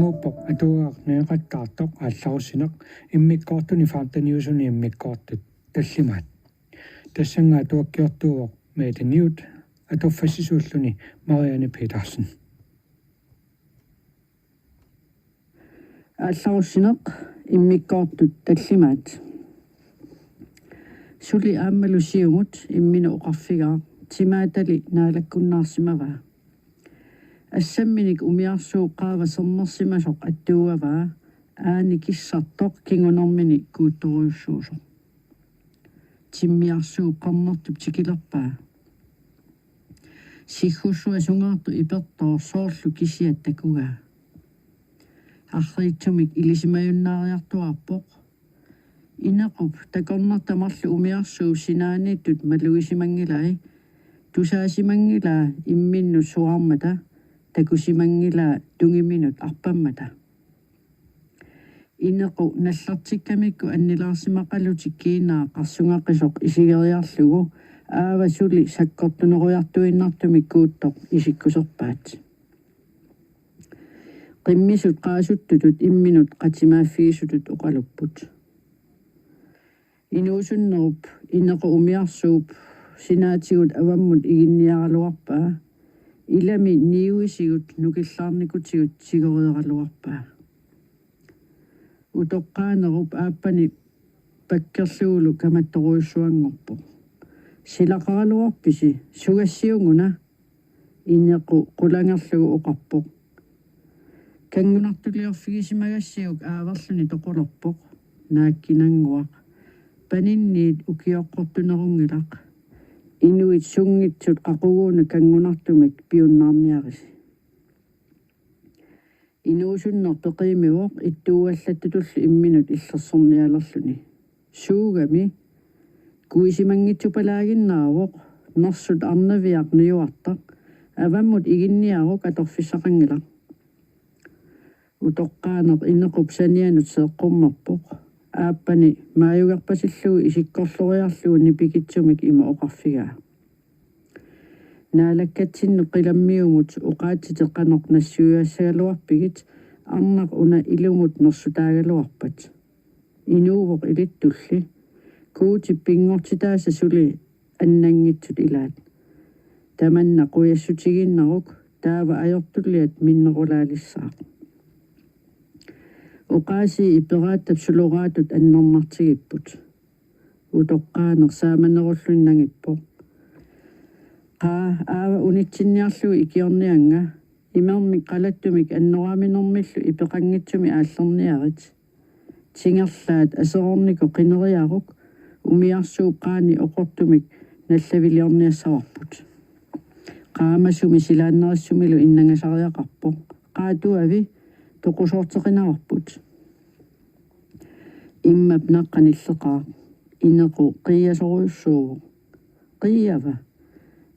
Ngopok atuaqneqattaartoq aallarsineq immikkortuni fartaniusuni immikkortut tallimaat тассанга туаккиортууоқ меэтаниут атоффассисууллуни Марианне Петерсен аалларусинеқ иммиккоортут таллимаат сули ааммалусиумут иммина оқарфигаа тимаатали наалаккуннаарсимаваа ассамминик умиарсуу qaava сэрнерсимасоқ аттууаваа аани киссартоқ кингунэрмини куутторуйуссуусо тиммиарсуу qarnertup tikilерпаа сиххуссуа сунгаарту ипертоо соорлу кисиат такугаа арриитсумик илисимаюннаариартуарпоқ инеқуп такорнартамарлу умиарсуу синааниттут малуисимангилай тусаасимангилаа имминну суармата такусимангилаа тунгиминут арпаммата инеқу наллартиккамикку аннилаарсимақалутик киинаа қарсунгаққисоқ исигериарлугу аава сули саккортунеруйартуиннартумик кууттоқ исиккусерпаат qimmisut qaasuttutut imminut qatimaaffigisutut uqalupпут inuusunnerup innequ umiarsuup sinaatigut avammut iginniaraluarpaa ilami niuisigut nukillarnikutigut sigorieraluarpaa utoqqaanerup aappani pakkerluulu kamattoruissuangorpu silaqaraluarpisi sugassiunguna innequ qulangerlugu uqarpoq kangunartuliorfigisimaгассиук ааверлуни тоқулерпоқ нааккинангуақ панинниит укиоққортунерунгилақ инуит сунгитсут қақугууна кангунартумик пиуннаарниарис инуусуннер пеқимивоқ иттууаллаттутуллу имминут иллерсорниалерлуни суугами куисимангитсупалагиннаавоқ нерсут арнавиақ ниуартақ аваммут игинниарук аторфиссақангилақ утоққаанер инеқуп санианут сеққуммерпоқ ааппани мааюгарпасиллугу исиккорлориарлугу нипикитсумик има оқарфигаа наалаккатсинну қиламмиумут уқаатитеққанеқ нассуяассагалуарпигит арнақ уна илумут нерсутаагалуарпат инуувоқ илиттулли куути пингортитааса сули аннангитсут илаат таманна қуяссутигиннарук таава ajortulliat миннерулаалиссаа uqaasi iperaatap suluuraatut annermartigipput utoqqaaner saamanerullunnangippo aava unitsinniarlugu ikiornianga imermi qalattumik annoraaminermillu ipeqanngitsumi aallerniarit tingerlaat aserorniku qineriaruk umiarsuuqqaani oqortumik nallaviliorniassararput qaamasumi silaannerissumilu innangasariaqarpo qaatuavi toqusorteqinarput immap naqqanilleqaa inequ qiyasoruussuugu qiyava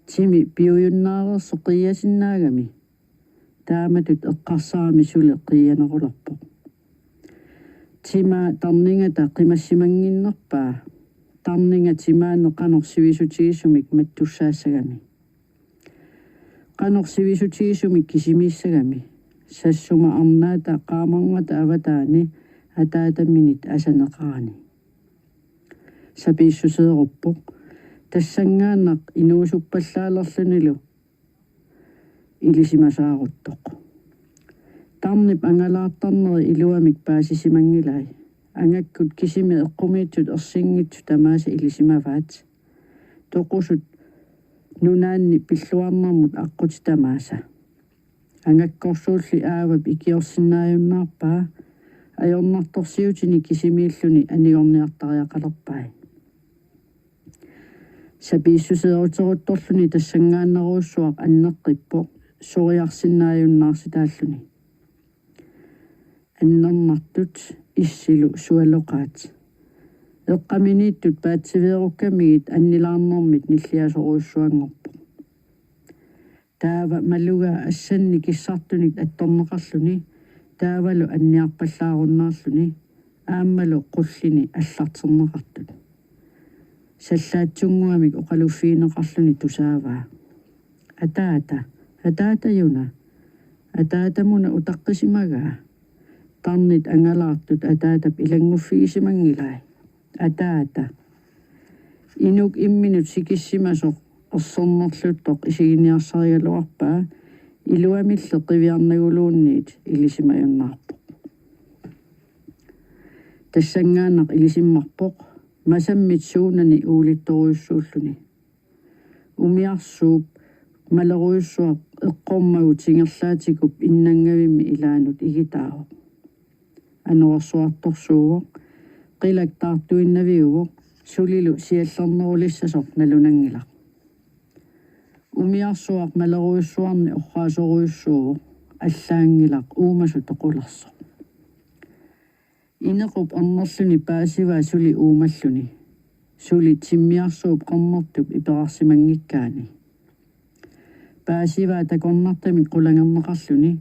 timi piuyunnaareerso qiyasinnaagami taamatut eqqarsaami suli qiyanerulerpoq tima tarningata qimassimanginnerpaa tarninga timaanne qanorsivisutigisumik mattussaassagami qanorsivisutigisumik kisimiissagami sassuma arnaata qaamangata avataani ataataminit asaneqaani sapiissuseeruppoq тассангааннақ инуусуппаллаалерлуниlu илисимасаарутtoq тарнип ангалаартарнери илуамик паасисимангилай ангаккут кисими эққумиитсут ерсингитсу тамааса илисимаваат тоқусут нунаанни пиллуарнармут аққути тамааса ангаккорсуулли аавап икиорсинааюннаарпаа ajornartorsiutini kisimiilluni anigorniartariaqalerpai sapiissuseerutseruttorluni tassangaanneruussuaq anneqqippoq soriarsinnaajunnaarsi аннернартут иссилу суалоqaat эққаминииттут паатсивееруккамигит аннилаарнэрмит ниллиасоруйуссуангорпо таава малуга ассанни киссартуник атторнеқарлуни таавалу анниарпаллааруннаарлуни ааммалу қуллини аллартернеқартут саллаатсунгуамик оқалуффиинеқарлуни тусааваа атаата юна атаатамуна утаққисимагаа tarnit angalaartut ataatap ilanguffigisimangilai ataata inuk imminut sikissimasoq orsornerluttoq isiginiarsarigaluarpaa iluamille qiviarnaguluunniit ilisimayunnaarpoq tassangaanaq ilisimmarpoq masammit suunani uulittoruissuulluni umiarsuup maleruissuaq eqqormagut singerlaatikup innangavimmi ilaanut igitaaroq anersuartorsuuvoq qilaktaartuinnaviuvoq sulilu siallernerulissasor nalunangilaq umiarsuaq maleruissuarni orraasoruissuuvoq аллаангилақ уумасу тоқулерсо инеқуп арнерлүни паасиваа сули уумаллүни сули тиммиарсууп қарнартуп иперарсимангиккаани паасиваа такорнартами қулангернеқарлүни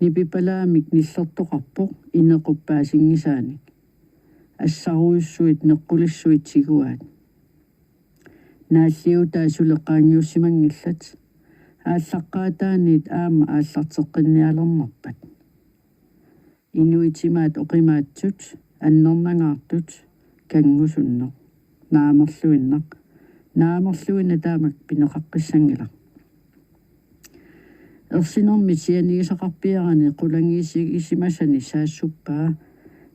нипипалаамик ниллертоқарпоқ инеқуп паасингисааник ассаруиссуит неққулиссуит сигуаат нааллиутаа сулеққаангиуссимангиллат ааллаққаатааниит аама ааллартеққинниалернарпат инуитимаат оқимаатсут аннернангаартут кангусуннеқ наамерлуинна таамак пинеқаққиссангила ерсинерми сианигисақарпиарани қулангиисигисимасани саассуппаа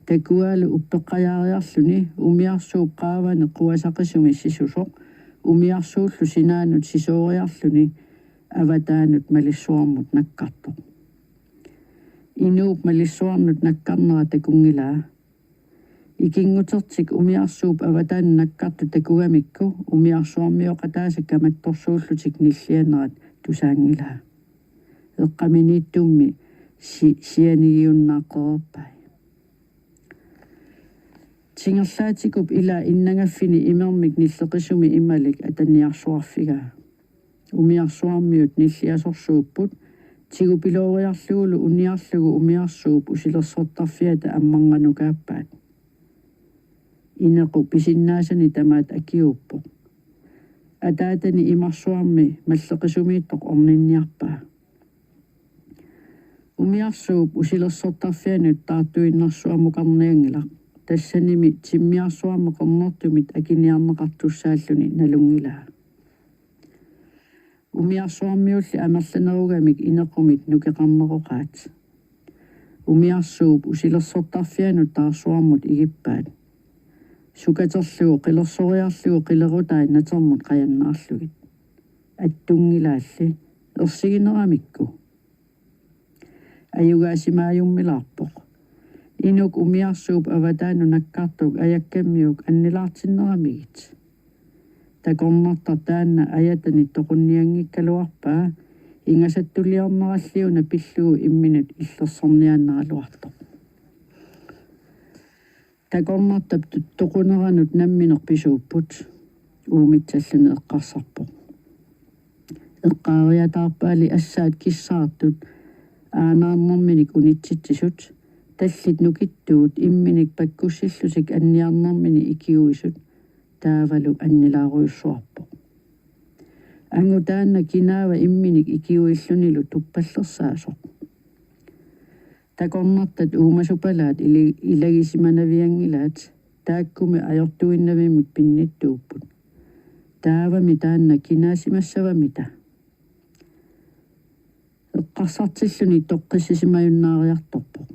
такуалу уппеққаяариарлүни умиарсууп qaavane quasaqisumi sisusoq umiarsuullu sinaanut sisooриарлүни аватаанут малиссуармут наккартоq инууп малиссуарнут наккарнера такунгилаа икингутертик умиарсууп аватаан наккарту такугамикку умиарсуармиоқатааса каматторсууллутик ниллианерат тусаангилаа эққаминииттумми сианигиуннааққерпай сингерлаатикуп ила иннангаффини имермик ниллеқисуми ималик атанниарсуарфигаа умиарсуармиут ниллиасорсууппут тигупилоориарлугулу униарлугу умиарсууп усилерсортарфиата аммарганукааппаат инеқу писиннаасани тамаат акиуппо атаатани имарсуарми маллеқисумииттоқ орнинниарпаа умиарсууп усилерсортарфианут таартуиннэрсуамукарниангилақ тассаними тиммиарсуарме қернертумит акиниарнеқартуссааллуни налунгилаа умиарсуармиулли амерланеругамик инеқумит нукеқарнероқаат умиарсууп усилерсортарфианут таарсуармут игиппаат сукатерлугу қилерсориарлугу қилерутай натермут қаяннаарлугит аттунгилаалли ерсигинерамикку аюгаасимааюммилаарпоқ инук умиарсууп аватаану наккартук аяккаммиук аннилаартиннерамигит такорнартар таанна аятани тоқунниангиккалуарпаа ингасаттулиорнераллиуна пиллугу имминут иллерсорниааннералуартоқ такорнартап тоқунеранут намминеқ писууппут уумитсаллуни эққарсарпоқ эққаариатаарпаали ассаат киссаартут aanаарнэрминик унитситсисут таллит нукиттуут имминик паккуссиллусик анниарнэрмини икиуисут таавалу аннилааруйуссуарпоқ ангутаанна кинаава имминик икиуиллунилу туппаллерсаасоқ такорнартат уумасупалаат илагисиманавиангилаат тааккуми ajortuinnavimik pinnittууппут таавами таанна кинаасимассавамита эққарсартиллуни тоққиссисимаюннаариарторпоқ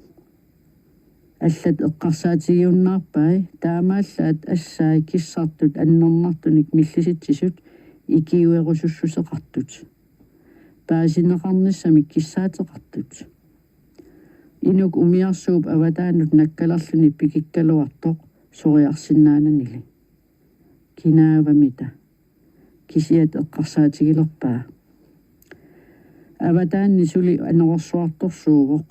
аллат эққарсаатигиуннаарпай таамааллаат ассаа киссартут аннернартуник миллиситсисут икиуерусуссусеқартут паасинеқарниссамик киссаатеқартут инук умиарсууп аватаанут наккалерлүни пикиккалуартоқ сориарсиннаананили кинаавамита кисиат эққарсаатигилерпаа аватаанни сули анерсуарторсуувоқ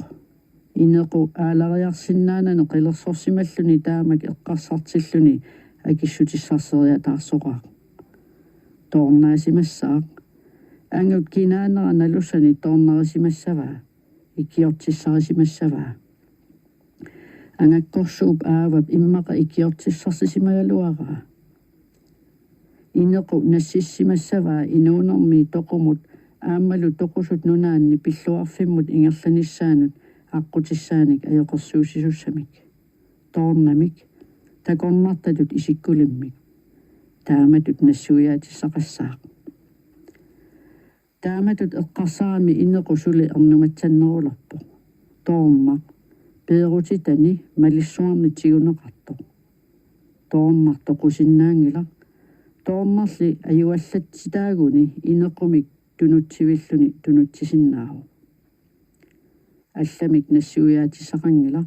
инеқу аалариарсиннаанане қилерсорсималлуни таамак эққарсартиллуни акиссутиссарсериа таарсоқаа тоорнаасимассаақ ангут кинаанера налуссани тоорнерисимассаваа икиортиссарисимассаваа ангаккорсууп аавап иммақа икиортиссарсисимагалуараа инеқу нассиссимассаваа инуунерми тоқумут ааммалу тоқусут нунаанни пиллуарфиммут ингерланиссаанут аққутиссааник аёқерсуусисуссамик тоорнамик такорнартатут исиккулиммик тааматут нассуяатиссақассаақ тааматут эққарсарами инеқусули эрнуматсаннеруларпо тоорма пеерутитани малиссуарни тигунеқарто тоорнарто қусиннаангила тоорнарли аюаллатситаагуни инеқумик тунутсивиллуни тунутсисиннааву алламик нассуяатиссақангила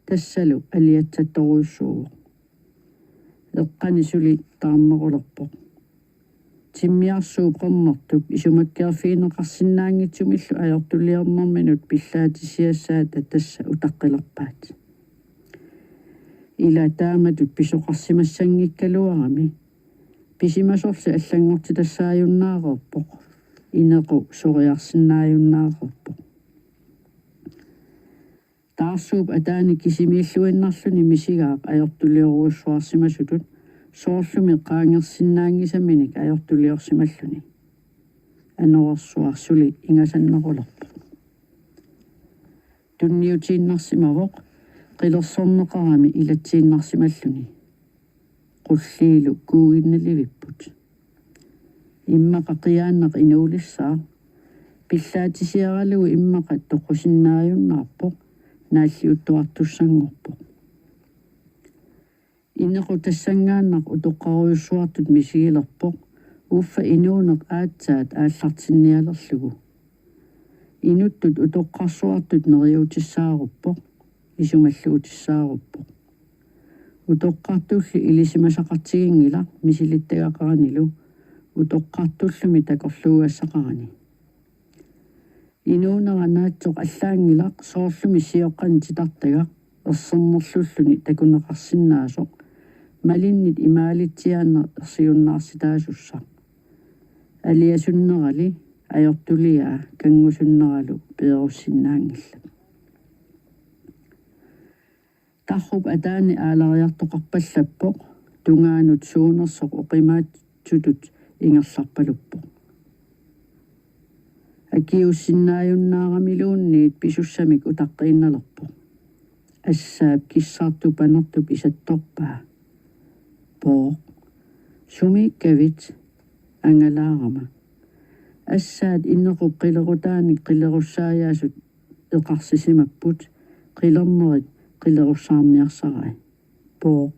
тассалу алиатсатторуйссуу эққани сули таарнерулерпо тиммиарсуу қорнартук исумаккеерфиинеқарсинаангитсумиллу аёртулиернэрминут пиллаатисиассаата тасса утаққилерпаат ила тааматут писоқарсимассангиккалуарами писимасорси аллангортитассааюннаарерпо инеқу сориарсинааюннаарерпо таарсууп атаани кисимииллуиннарлүни мисигаақ аёртулиоруссуарсимасутут соорлуми qaangersinnaangisamminik ajortuliorsimalluni анерсуарсули ингасаннерулерпо тунниутииннарсимавоқ қилерсорнеқарами илатсииннарсималлуни qulliilu kuuginnaливиппут иммақа қиааннеқ инуулиссаа пиллаатисиаралугу иммақа тоқусиннааюннаарпо нааллиуттуартуссангорпо инеқу тассангааннақ утоққаруйуссуартут мисигилерпо уффа инуунеқ аатсаат ааллартинниалерлугу инуттут утоққарсуартут нериутиссааруппо исумаллуутиссааруппо утоққартулли илисимасақартигингила мисилиттагақаранилу утоққартуллуми такорлууассақарани инуунеранаатсоқ аллаангилақ соорлуми сиоққани титартага ерсернерлуллуни такунеқарсинаасоқ малиннит имаалитсиааннер ерсиуннаарситаасусса алиасуннерали аёртулиаа кангусуннералу пееруссиннаангилла тарруп атаани аалариартоқарпаллаппоқ тунгаанут суунерсоқ оқимаатсутут ингерларпалуппоқ акиуссиннааюннаарамилуунниит писуссамик утаққиинналерпоқ ассаап киссаарту панертуп исатторпаа поо сумиккавит ангалаарама ассаат иннеқуп қилерутааник қилеруссааяасут эқарсисимаппут қилернерит қилеруссаарниарсарай поо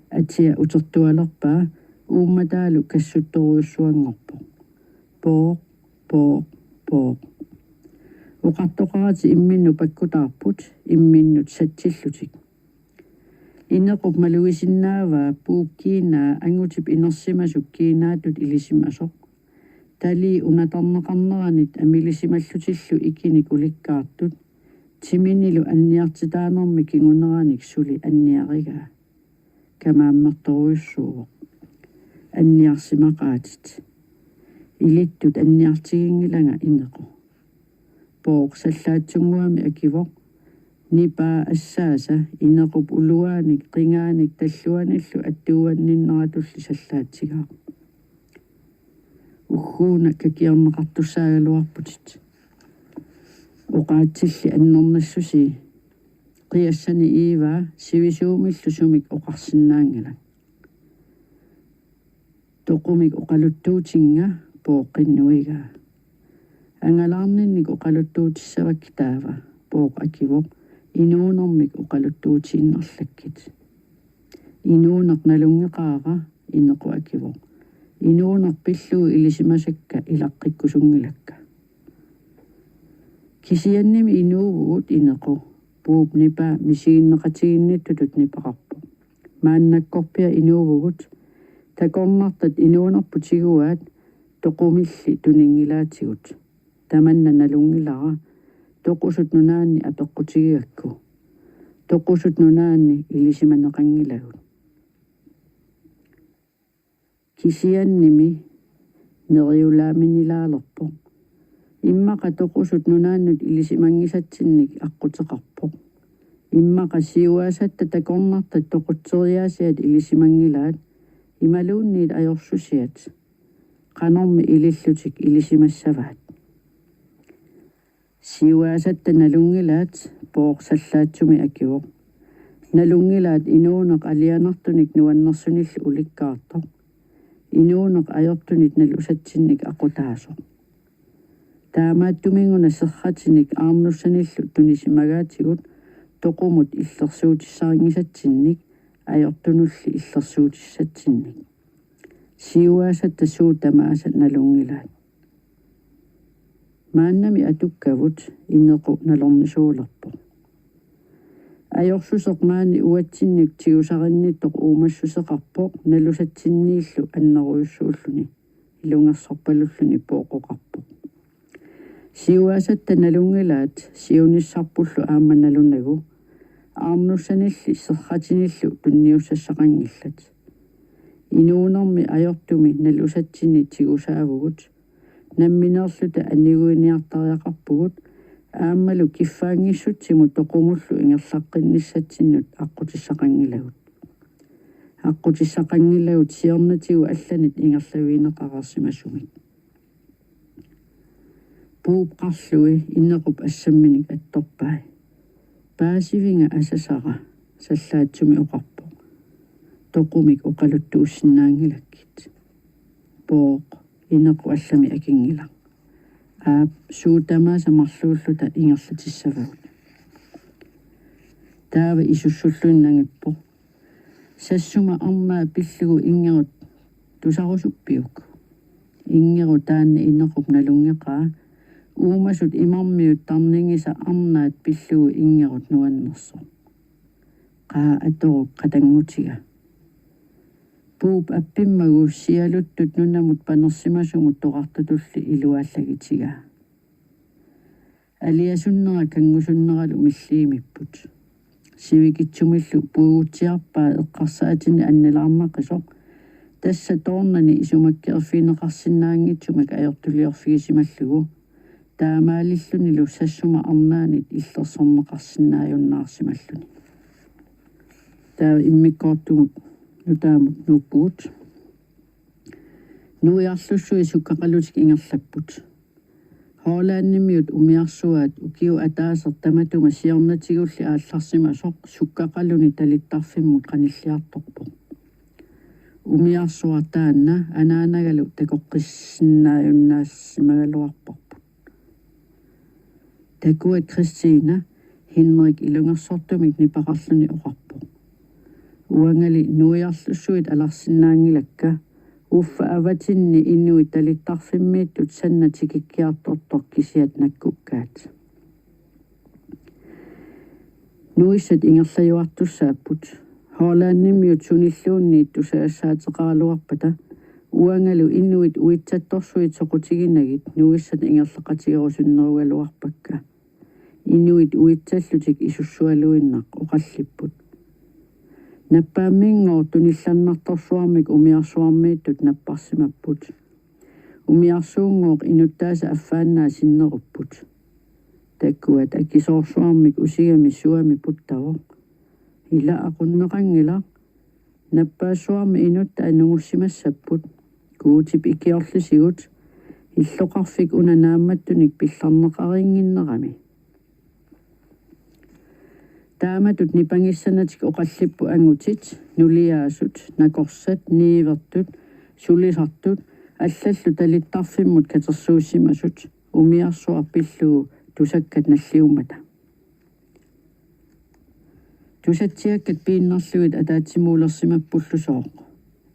атиа утертуалерпаа уумматаалу кассутторуйуссуангорпо поо поо уқартоқарати имминну паккутаарпут имминнут сатсиллутик инеқуп малуисиннааваа пууккиинаа ангутип инерсимасук киинаатут илисимасоқ тали унатарнеқарнеранит амилисималлутиллу икиник уликкаартут тиминилу анниартитаанерми кингунераник сули анниаригаа камааммерторуйуссуувоқ анниарсимақаатит илиттут анниартигингилага инеқу поо саллаатсунгуами акивоқ нипаа ассааса инеқуп улуааник қингааник таллуаниллу аттууанниннератулли саллаатсигаа ухууна какиарнеқартуссаагалуарпутит оқаатсилли аннернассуси қиассани ииваа сивисуумиллу сумик оқарсинаангала тоқумик оқалуттуутинга пооққиннуига ангалаарнинник оқалуттуутиссавак таава пооқ акивоқ инуунэрмик оқалуттуутииннерлаккит инуунеқ налунгеқаара инеқу акивоқ инуунер пиллуу илисимасакка илаққиккусунгилакка кисианними инуувуут инеқу пууп нипа мисигиннеқатигинниттутут нипақарпо мааннаккорпиа инуувуут такорнартат инуунерпутигуаат тоқумилли тунингилаатигут таманна налунгилара тоқусут нунаанни апеққутигиакку тоқусут нунаанни илисиманеқангилагут кисианними нериулааминилаалерпо иммақа тоқусут нунааннут илисимангисатсинник аққутеқарпо иммақа сиуаасатта такорнартат тоқутсериаасиат илисимангилаат ималуунниит ajorsusiat qanormi ililllutik ilisimassavaat siuasatta nalungilaat pooqsallaatsumi akiuq nalungilaat inuuneq alianartunik nuannersunillu ulikkaartoq inuuneq ajortunit nalusatsinnik aqutaasoq таамааттумингуна серратиник аарнуссаниллу туниsimagaatigut тоқумут иллерсуутиссарингисатсинник ajortuнулли иллерсуутиссатсинник сиуаасатта суутамааса налунгилаат мааннами атуккавут иннеқу налорнисуулерпо ajorsusеқ маани уатсинник тиусаринниттоқ уумассусеқарпоқ налусатсиннииллу аннеруйуссууллуни илунгерсорпалуллуни пооқоқарпоқ сиуаасатта налунгилаат сиуниссарпуллу ааманалунагу аарнуссанилли серратиниллу тунниуссассақангиллат инуунэрми ajortumi налусатсини тигусаавгут намминерлута аннигуиниартариақарпугут ааммалу киффаангиссутсиму тоқумуллу ингерлаққинниссатсиннут аққутиссақангилагут аққутиссақангилагут сиорнатигу алланит ингерлавиинеқарсимасумик пууп қарлуи иннеқуп ассамминик атторпай паасивинга асасара саллаатсуми оқарпо тоқумик оқалуттууссинаангилаккит пооқ иннеқу аллами акингила аап суутамааса марлууллута ингерлатиссавагут таава исуссуллуиннангиппо сассума арнаа пиллугу ингерут тусарусуппиук ингеру таанна иннеқуп налунгеқаа уумасут имармиут тарнингиса арнаат пиллугу ингерут нуаннерсо қаа аторук қатангутига пууп аппиммагу сиалуттут нунамут панерсимасумут тоқартутулли илуааллагитига алиасуннера кангусуннералу миллиимиппут сивикитсумиллу пуугутсиарпаа эққарсаатини анналаарнаққисоқ тасса тоорнани исумаккерфинеқарсинаангитсумак ajortuliorfigisimаллугу таамаалиллунилу сассума арнаанит иллерсорнеқарсинааюннаарсималлуни таа иммиккоортумут нутаамут нууппуут нуиарлуссуи суккақалутик ингерлаппут хоолааннимиут умиарсуаат укиу атаасер таматума сиорнатигулли аалларсимасоқ суккақалуни талиттарфиммут қаниллиарторпо умиарсуар таанна анаанагалу такоққиссиннааюннаассимагалуарпарпут такуат Кристина Henrik илунгерсортумик нипақарлуни оқарпо уангали нуиарлуссуит аларсинаангилакка уффа аватинни иннуи талиттарфиммииттут саннатикиккиартортор кисиат наккуккаат нуиссат ингерлаюартуссааппут хоолааннимиут суниллуунниит тусаассаатеқаралуарпата уангалу иннуит уитсатторсуит соқутигинагит нуиссат ингерлақатигерусуннеругалуарпакка иннуит уитсаллутик исуссуалуиннақ оқаллиппут наппааммингор тунилланнарторсуармик умиарсуармииттут наппарсимаппут умиарсуунгоор инуттааса аффааннаа синнеруппут таккуат акисоорсуармик усигами суами путтаво ила aqunneqangila наппаасуарми инутта анугуссимассаппут куутип икиорлисигут иллоқарфик унанаамматтуник пилларнеқарингиннерами тааматут нипангиссанатик оқаллиппу ангутит нулиаасут накорсат ниивертут сулисартут аллаллу талиттарфиммут катерсууссимасут умиарсуар пиллугу тусаккат наллиуммата тусатсиаккат пииннерлуит атаатсимуулерсимаппуллусооқ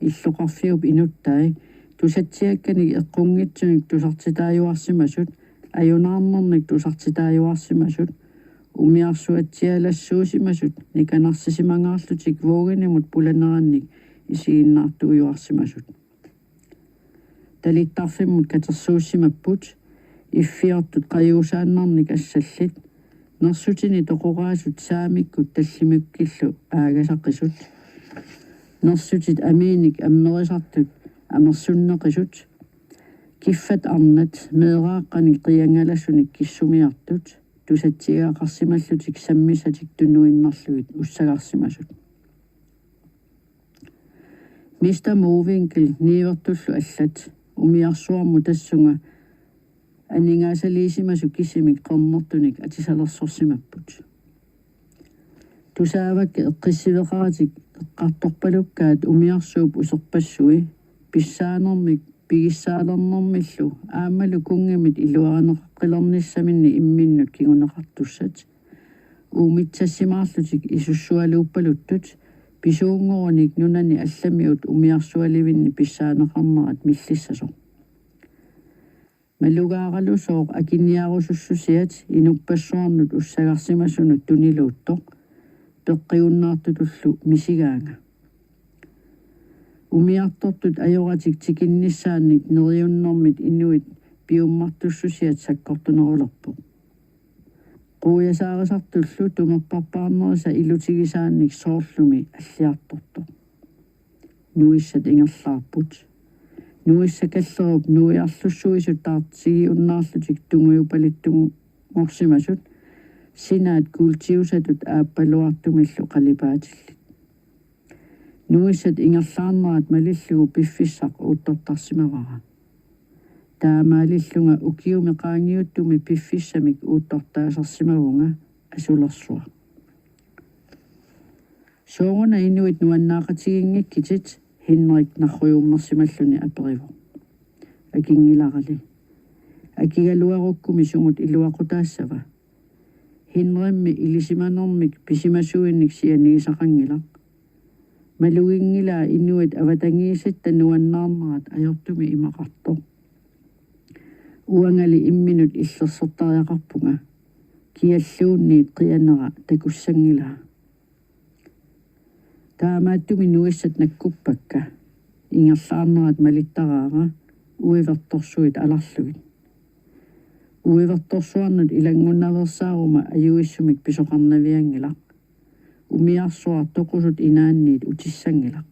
иллоқарфиуп инуттай тусатсиакканик эққунгитсуник тусартитааюарсимасут аюнаарнерник тусартитааюарсимасут умиарсуатсиалассуусимасут никанарсисимангаарлутик вуугинимут пуланеранник исигиннаартуйуарсимасут талиттарфиммут катерсууссимаппут иффиартут қаюусааннарник ассаллит нерсутини тоқораасут саамиккут таллимуккиллу аагасаққисут нерсутит амииник аммерисартут амерсуннеқисут киффат арнат меэрааққаник қиангалассуник киссумиартут тусатсигаақарсималлутик саммисатик тунуиннерлугит уссагарсимасут мистер Мовинкл нивертуллу аллат умиарсуарму тассунга анингаасалиисимасу киссимик qernertunik атисалерсорсимаппут тусаавакки эққиссивеқаратик эққарторпалуккаат умиарсууп усерпассуи писсаанермик пигиссаалернэрмиллу аамалу кунгимит илуаранеққилерниссаминни имминнут кигунеқартуссат уумитсассимаарлутик исуссуалууппалуттут писуунгороник нунани алламиут умиарсуаливинни писсаанеқарнерат миллиссасо малугааралусооқ акинниарусуссусиат инуппассуарнут уссагарсимасунут тунилуутто пеққиуннаартутуллу мисигаанга умиартортут ajоратик тикинниссааник нериуннэрмит инуит пиуммартуссусиат саккортунерулерпо қуясаарисартуллу тумерпарпаарнериса илутигисаанник соорлуми аллиарторто нуиссат ингерлаарпут нуиссакаллеруп нуиарлуссуисут таартигиуннаарлутик тунгуйупалиттугу морсимасут синаат култиусатут ааппалуартумиллу қалипаатилли нуиссат ингерлаарнерат малиллугу пиффиссақ uuttортарсимавара таамаалиллунга укиуми qaangiuttumi пиффиссамик uuttортаасарсимавунга асулерсуа соогуна инуит нуаннаақатигингиккитит Henrik нарруйуммерсималлуни апериво акингиларали акигалуаруккуми сумут илуақутаассава хинремми илисиманермик писимасуинник сианигисақангила малугингила инуит аватангиисатта нуаннаарнерат ajortumi имақарто уангали имминут иллерсортариақарпунга киаллуунниит қианера такуссангила таамааттуми нуиссат наккуппакка ингерлаарнерат малиттараара уиверторсуит аларлугит уиверторсуарнут илангуннаверсаарума аюиссумик писоқарнавиангила умиарсуар тоқусут инаанниит утиссангила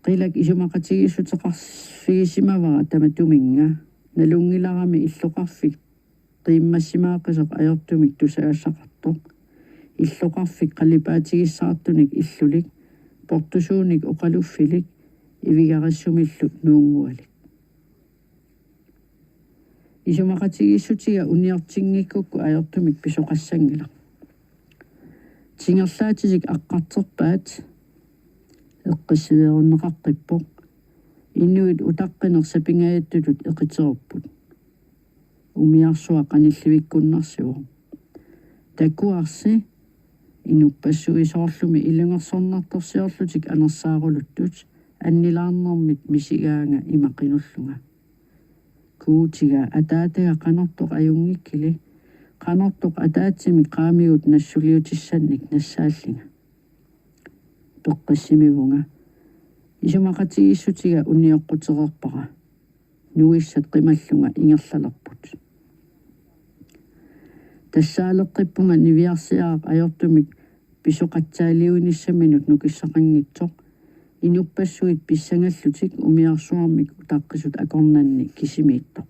қилак исумақатигиссутеқарфигисимавара таматуминга налунгиларами иллоқарфик қииммассимааққисеқ ajortumik тусаассақарто иллоқарфик қалипаатигиссаартуник иллулик портусууник оқалуффилик ивигариссумиллут нуунгуалик исумақатигиссутига униартингиккукку ajortumik писоқассангила тингерлаатисик аққартерпаат эққиссивееруннеқаққиппо инуит утаққинерсапингааттутут эқитеруппут умиарсуа қанилливиккуннарсиво такуарси инуппассуисоорлуми илунгерсорнарторсиорлутик анерсаарулуттут аннилаарнэрмит мисигаанга имақинуллунга куутига атаатага қанартоқ аюнгиккили қанартоқ атаатсими qaamigut нассулиутиссанник нассааллинга тоққиссимивунга исумақатигиссутига униоққутерерпара нуиссат қималлунга ингерлалерпут тассаалеққиппунга нивиарсиаақ ajortumik писоқатсаалиуниссаминут нукиссақангитсоқ инуппассуит писсангаллутик умиарсуармик утаққисут акорнанни кисимииттоқ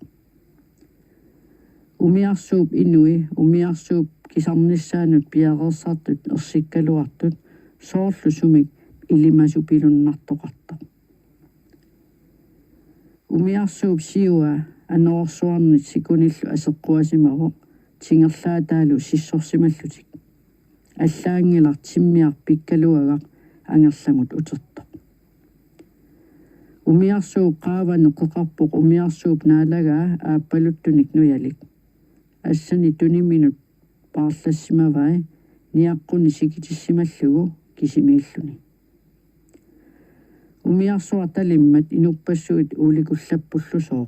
умиарсууп инуи умиарсууп кисарниссаанут пиареерсартут ерсиккалуартут соорлусумик илимасупилуннартоқарто умиарсууп сиуа анерсуарнит сикуниллу асеққуасимавоқ тингерлаатаалу сиссорсималлутик аллаангилар тиммиар пиккалуагақ ангерламут утерто умиарсууп qaavane qeqarpoq умиарсууп наалагаа ааппалуттуник нуялик ассани туниминут paarlassimavai niaqquni sikitissimallugu kisimiilluni умиарсуарталиммат инуппассуит ууликуллаппуллусоо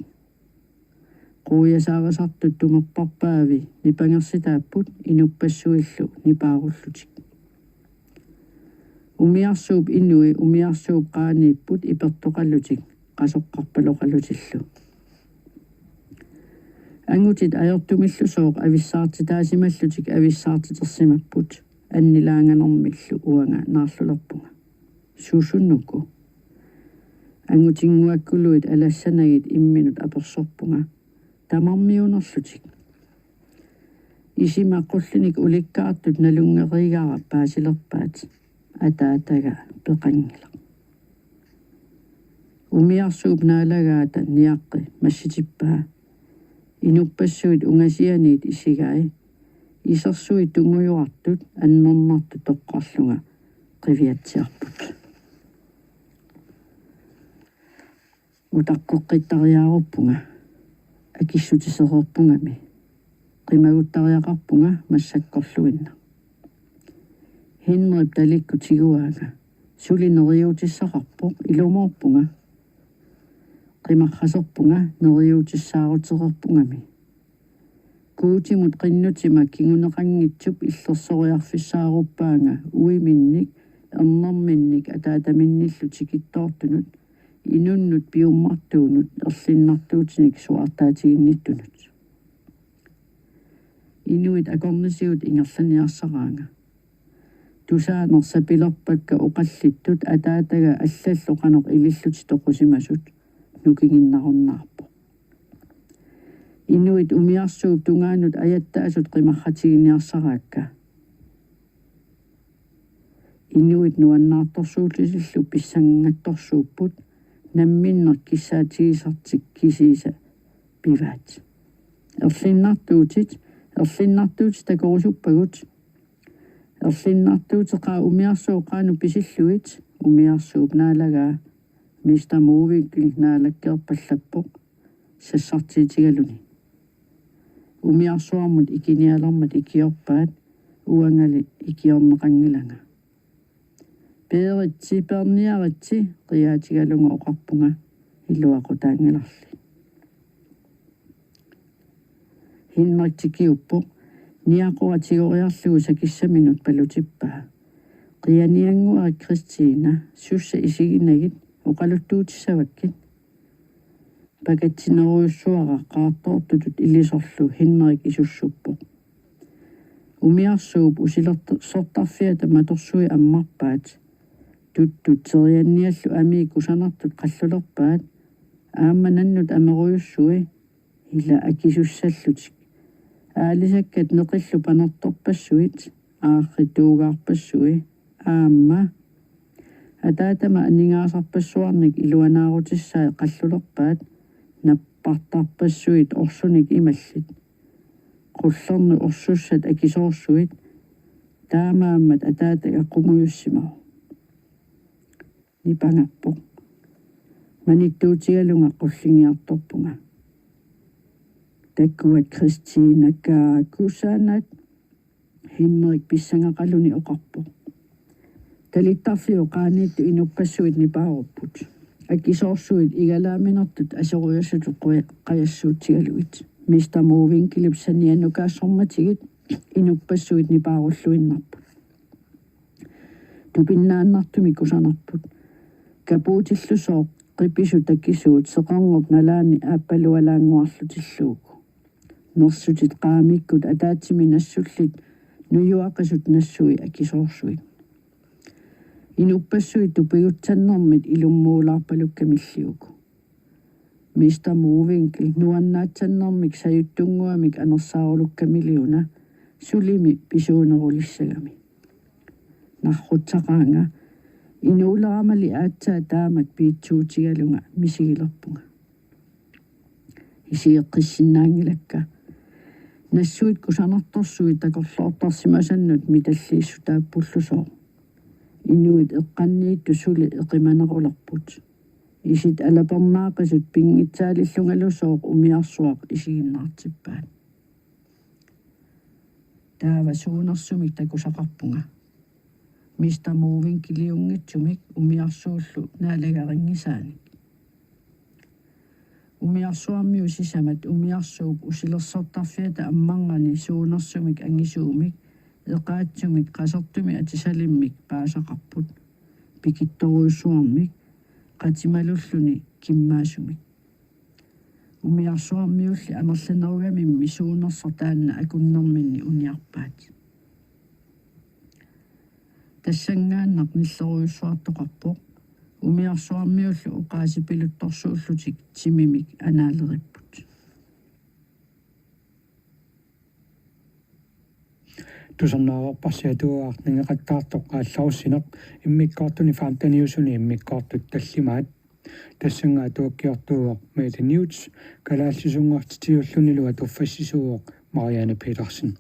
quuyasaarasartut tumerparpaavi nipangерситааппут инуппассуиллу нипааруллутик умиарсууп инуи умиарсууп qaaнииппут ипертоqallутик qasоqqarpaloqallutилlu ангутит ajortumillusooq ависсаартитаасималлутик ависсаартитерсимаппут аннилаанганэрмиллу уанга наарлулерпунга суусуннуку ангутингуаккулуит алассанагит имминут аперсорпунга тамармиунерлутик исимаққуллуник уликкаартут налунгеригаара паасилерпаат атаатага пеқангила Umiarsuup naalagaata niaqqi massitippaa. Inupassuit ungasianiit isigai. Isarsuit tungujuartut annornartu toqqarlunga qiviatsiarput. Utaqqoqqitariaaruppunga akissutiserorpungami. Qimaguttariaqarpunga massakkorluinna. Hinrip talikkutiguaaga sulineriutissaqarpoq ilumorpunga. Qimarraserpunga neriutissaarutererpungami. Kuutimut qinnutima kinguneqanngitsup illersoruyarfissaarupaanga uiminnik ernerminnik ataataminnillu tikittoortunut inunnut piummartuunut erlinnartuutinik suartaatiginnittunut. Inuit akornisiut ingerlaniarsaraanga. Tusaanersapilerpakka oqallittut ataataga аллаллоqanoq ilillut toqusimasut nukiginnarunnaarpo. Inuit umiarsuup tungaanut ajattaasut qimarratiginiarsaraakka. Inuit nuannaartorsuullisillu pissangattorsuupput namminner kissaatigisartik kisiisa pivaat. Erlinnartuut takorusuppagut. Erlinnartuuteqaa umiarsuuqaanu pisilluit umiarsuup naalagaa Mr. Movinkil naalakkeerpallappoq sassartiitigaluni. Umiarsuarmut ikinialarmat ikiorpaat uangali ikiorneqangilanga. Peeritsi qiaatigalunga oqarpunga illuaqutaangilarli. Hinnertikiuppoq niaqoatigoriarlugu sakissaminut palutippaa. Qianianguari Kristiina sussa isiginagit oqaluttuutissavakkit. Pakattineruussuara qaartoortutut illisorlu hinnerik isussuppoq. Umiarsuup usilersortarfiata matorsui ammarpaat. Tuttut amiikussanartut qallulerpaat. Aammanannut amerujussui ila akisussallutik. Aalisakkat neqillu panertorpassuit aarrituugaarpassui aamma ataatama aningaasarpassuarnik iluanaarutissaa qallulerpaat nappartarpassuit orsunik imallit qullernu orsussat akisoorsuit taamaammat ataataga qumujussimaru nipangappoq manittuutigalunga qullingiartorpunga takkuat Kristiina kaakusanat hinnerik pissangaqaluni oqarpoq talittarliu qaaniittu inupassuit nipaarupput akisoorsuit igalaaminertut aseruyassutu qajassuutigaluit Mr. Movinkilip saniannukaasormatigit inupassuit nipaarulluinnarput tupinnaannartumi kusanarput kapuutillusooq qipisu takisuut seqarngup nalaani aappalualaanguarlutilluugu nersutit qaamikkut ataatsimi nassullit nujuaqasut nassui akisoorsuit inupassuit tupigutsannermit ilummuulaarpalukkamilliugu Mr. Movinkil nuannaatsannermik sajuttunguamik anersaarulukkamiliuna sulimi pisuunerulissagami narrutsaqaanga inuuleramali aatsaa taamak piitsuutigalunga misigilerpunga isiiqqissinnaangilakka nassuit kusanartorsuit takorloortarsimasannut mitalliissu taappullusoo inuit eqqanniittu suli eqimanerulerput isit alapernaaqasut pinngitsaalillungalusooq umiarsuaq isiginnaartippaat taava suunersumik takusaqarpunga Mr. Movinkiliungitsumik umiarsuullu naalagaringisaanik umiarsuarmiu sisamat umiarsuup usilersortarfiata ammarngani suunersumik angisuumik eqaatsumik qasertumi atisalimmik paasaqarput pikittoruussuarmik qatimalulluni kimmaasumik umiarsuarmiulli anerlanerugamimmi suunersortaanna akunnerminni uniarpaat tassangaannaq nilleruyussuartoqarpoq umiarsuarmiullu uqaasipiluttorsuullutik timimik anaaleripput тусарнаарпарсиатуаартнангеқаттаартоқ аалларуссинеқ иммиккоортуни фаамтаниусуни иммиккоортут таллимаат тассангаа туаккиортууоқ Made News калааллисунгортитиуллунилуа туффассисууоқ Марианne Petersen